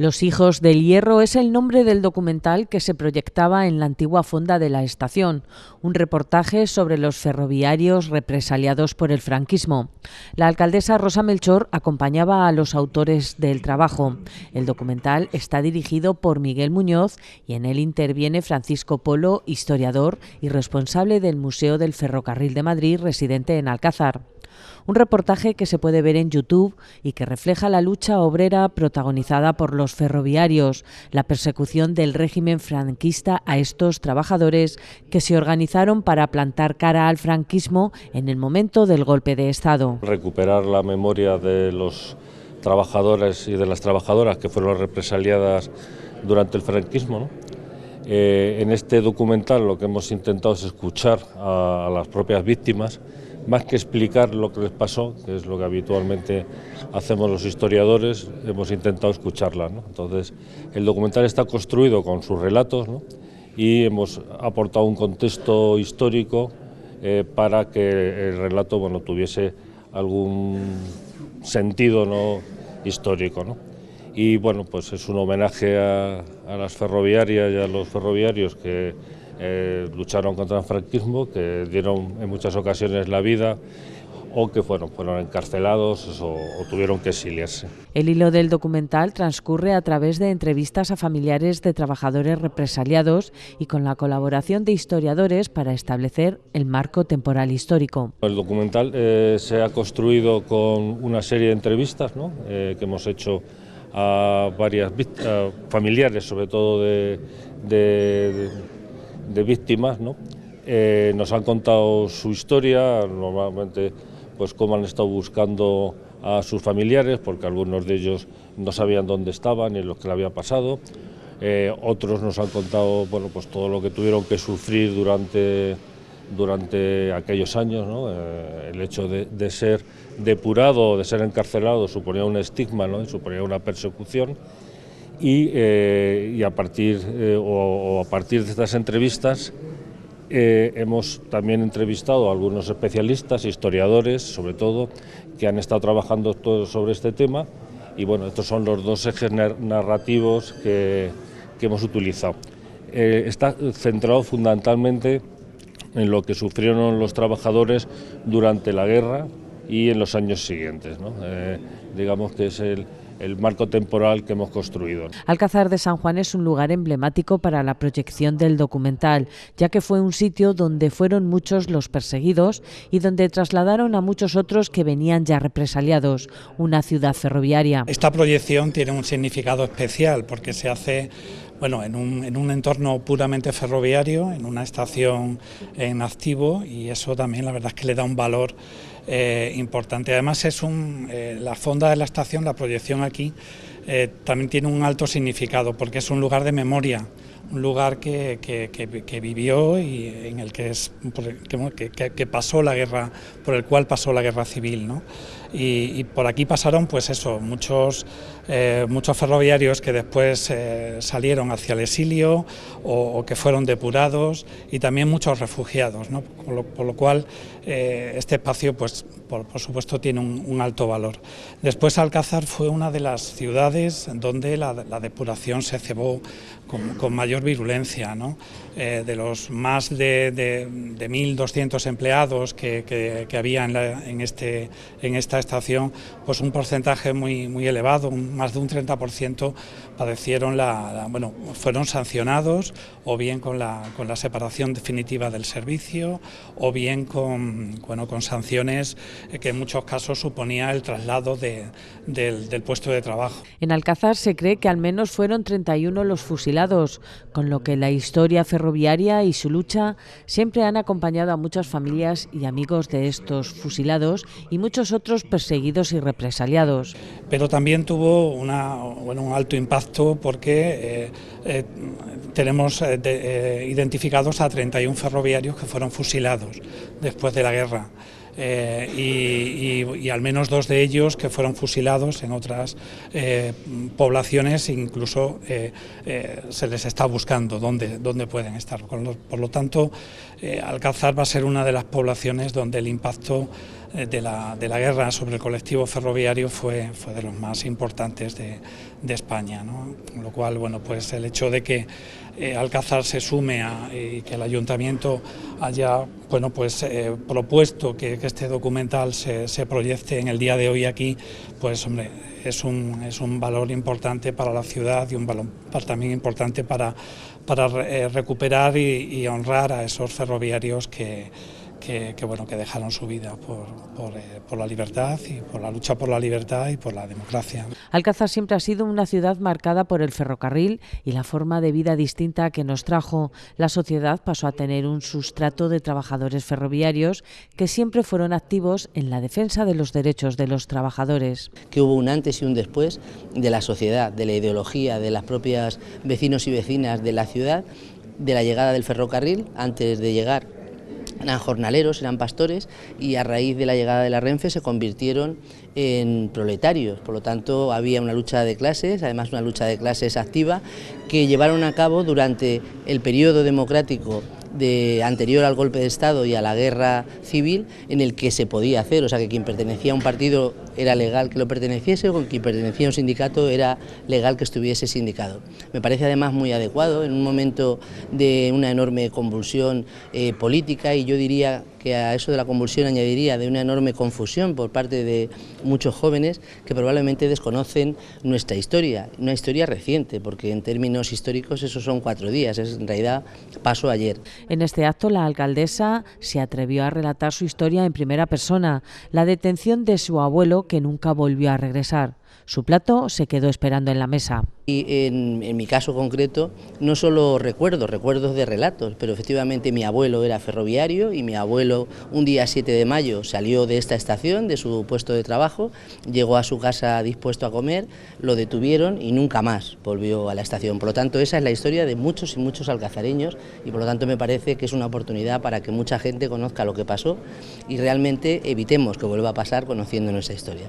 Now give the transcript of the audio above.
Los hijos del hierro es el nombre del documental que se proyectaba en la antigua fonda de la estación, un reportaje sobre los ferroviarios represaliados por el franquismo. La alcaldesa Rosa Melchor acompañaba a los autores del trabajo. El documental está dirigido por Miguel Muñoz y en él interviene Francisco Polo, historiador y responsable del Museo del Ferrocarril de Madrid, residente en Alcázar. Un reportaje que se puede ver en YouTube y que refleja la lucha obrera protagonizada por los ferroviarios, la persecución del régimen franquista a estos trabajadores que se organizaron para plantar cara al franquismo en el momento del golpe de Estado. Recuperar la memoria de los trabajadores y de las trabajadoras que fueron represaliadas durante el franquismo, ¿no? En este documental lo que hemos intentado es escuchar a las propias víctimas, más que explicar lo que les pasó, que es lo que habitualmente hacemos los historiadores, hemos intentado escucharlas, ¿no? Entonces, el documental está construido con sus relatos, ¿no? Y hemos aportado un contexto histórico para que el relato, bueno, tuviese algún sentido, ¿no?, histórico, ¿no? Y bueno, pues es un homenaje a las ferroviarias y a los ferroviarios que lucharon contra el franquismo, que dieron en muchas ocasiones la vida o que fueron encarcelados o tuvieron que exiliarse. El hilo del documental transcurre a través de entrevistas a familiares de trabajadores represaliados y con la colaboración de historiadores para establecer el marco temporal histórico. El documental se ha construido con una serie de entrevistas, ¿no?, que hemos hecho a varias familiares, sobre todo de víctimas, ¿no? Nos han contado su historia, normalmente pues cómo han estado buscando a sus familiares, porque algunos de ellos no sabían dónde estaban ni lo que le había pasado. Otros nos han contado, bueno, pues todo lo que tuvieron que sufrir durante aquellos años, ¿no? El hecho de ser depurado, de ser encarcelado, suponía un estigma, ¿no?, y suponía una persecución. Y a partir de estas entrevistas hemos también entrevistado a algunos especialistas, historiadores sobre todo, que han estado trabajando sobre este tema, y bueno, estos son los dos ejes narrativos que hemos utilizado. Está centrado fundamentalmente en lo que sufrieron los trabajadores durante la guerra y en los años siguientes, ¿no? Digamos que es el marco temporal que hemos construido. Alcázar de San Juan es un lugar emblemático para la proyección del documental, ya que fue un sitio donde fueron muchos los perseguidos y donde trasladaron a muchos otros que venían ya represaliados, una ciudad ferroviaria. Esta proyección tiene un significado especial porque se hace, bueno, en un entorno puramente ferroviario, en una estación en activo, y eso también la verdad es que le da un valor importante. Además es la fonda de la estación, la proyección aquí, también tiene un alto significado porque es un lugar de memoria, un lugar que vivió y en el que pasó la guerra, por el cual pasó la guerra civil, ¿no? Y por aquí pasaron, pues eso, muchos ferroviarios que después salieron hacia el exilio o que fueron depurados, y también muchos refugiados, ¿no? Por lo cual este espacio, pues por supuesto, tiene un alto valor. Después Alcázar fue una de las ciudades donde la depuración se cebó con mayor virulencia, ¿no? De los más de 1.200 empleados que había en esta estación, pues un porcentaje muy elevado, más de un 30%, padecieron fueron sancionados, o bien con la separación definitiva del servicio, o bien con sanciones que en muchos casos suponía el traslado del puesto de trabajo. En Alcázar se cree que al menos fueron 31 los fusilados, con lo que la historia ferroviaria y su lucha siempre han acompañado a muchas familias y amigos de estos fusilados y muchos otros perseguidos y represaliados. Pero también tuvo un alto impacto porque tenemos identificados a 31 ferroviarios que fueron fusilados después de la guerra. Y al menos 2 de ellos que fueron fusilados en otras poblaciones, incluso se les está buscando dónde pueden estar. Por lo tanto, Alcázar va a ser una de las poblaciones donde el impacto de la guerra sobre el colectivo ferroviario fue de los más importantes de España, ¿no? Con lo cual, bueno, pues el hecho de que Alcázar se sume y que el ayuntamiento haya, bueno, pues propuesto que este documental se proyecte en el día de hoy aquí, pues hombre, es un valor importante para la ciudad y un valor también importante para recuperar y honrar a esos ferroviarios que dejaron su vida por la libertad y por la lucha por la libertad y por la democracia. Alcázar siempre ha sido una ciudad marcada por el ferrocarril y la forma de vida distinta que nos trajo. La sociedad pasó a tener un sustrato de trabajadores ferroviarios que siempre fueron activos en la defensa de los derechos de los trabajadores. Que hubo un antes y un después de la sociedad, de la ideología, de las propias vecinos y vecinas de la ciudad, de la llegada del ferrocarril. Antes de llegar eran jornaleros, eran pastores, y a raíz de la llegada de la Renfe se convirtieron en proletarios. Por lo tanto, había una lucha de clases, además una lucha de clases activa, que llevaron a cabo durante el periodo democrático anterior al golpe de Estado y a la guerra civil, en el que se podía hacer, o sea que quien pertenecía a un partido era legal que lo perteneciese, o quien pertenecía a un sindicato era legal que estuviese sindicado. Me parece además muy adecuado en un momento de una enorme convulsión política, y yo diría que a eso de la convulsión añadiría de una enorme confusión por parte de muchos jóvenes que probablemente desconocen nuestra historia, una historia reciente, porque en términos históricos esos son 4 días, es en realidad pasó ayer. En este acto la alcaldesa se atrevió a relatar su historia en primera persona, la detención de su abuelo que nunca volvió a regresar. Su plato se quedó esperando en la mesa. Y en mi caso concreto, no solo recuerdos de relatos, pero efectivamente mi abuelo era ferroviario y mi abuelo un día 7 de mayo salió de esta estación, de su puesto de trabajo, llegó a su casa dispuesto a comer, lo detuvieron y nunca más volvió a la estación. Por lo tanto, esa es la historia de muchos y muchos alcazareños, y por lo tanto me parece que es una oportunidad para que mucha gente conozca lo que pasó y realmente evitemos que vuelva a pasar conociendo nuestra historia.